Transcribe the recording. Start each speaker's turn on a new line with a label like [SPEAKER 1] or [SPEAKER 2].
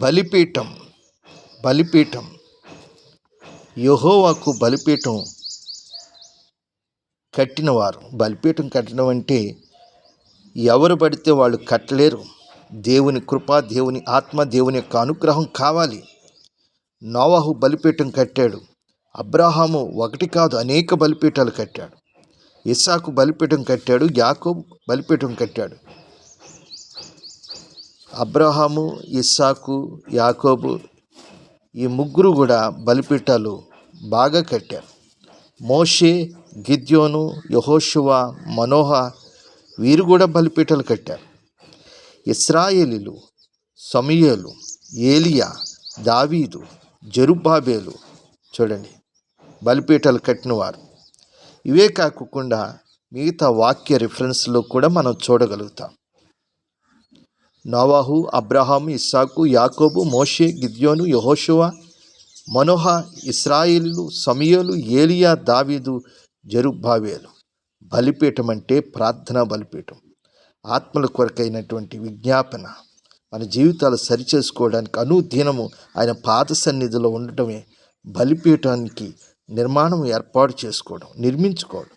[SPEAKER 1] బలిపీఠం బలిపీఠం యెహోవాకు బలిపీఠం కట్టినవారు. బలిపీఠం కట్టడం అంటే ఎవరు పడితే వాళ్ళు కట్టలేరు. దేవుని కృప, దేవుని ఆత్మ, దేవుని యొక్క అనుగ్రహం కావాలి. నోవహు బలిపీఠం కట్టాడు. అబ్రహాము ఒకటి కాదు అనేక బలిపీఠాలు కట్టాడు. ఇస్సాకు బలిపీఠం కట్టాడు. యాకోబు బలిపీఠం కట్టాడు. అబ్రహాము, ఇస్సాకు, యాకోబు ఈ ముగ్గురు కూడా బలిపీఠాలు బాగా కట్టారు. మోషే, గిద్యోను, యెహోషువ, మనోహ వీరు కూడా బలిపీఠాలు కట్టారు. ఇశ్రాయేలీలు సమూయేలు, ఏలియా, దావీదు, జెరుబ్బాబెలు చూడండి బలిపీఠాలు కట్టినవారు. ఇవే కాకుండా మిగతా వాక్య రిఫరెన్స్లో కూడా మనం చూడగలుగుతాం. నోవహు, అబ్రహాము, ఇస్సాకు, యాకోబు, మోషే, గిద్యోను, యెహోషువ, మనోహ, ఇశ్రాయేలీలు, సమూయేలు, ఏలియా, దావీదు, జెరుబ్బాబెలు. బలిపీఠం అంటే ప్రార్థనా బలిపీఠం, ఆత్మల కొరకైనటువంటి విజ్ఞాపన. మన జీవితాలు సరిచేసుకోవడానికి అనుదినము ఆయన పాద సన్నిధిలో ఉండటమే బలిపీఠానికి నిర్మాణం ఏర్పాటు చేసుకోవడం, నిర్మించుకోవడం.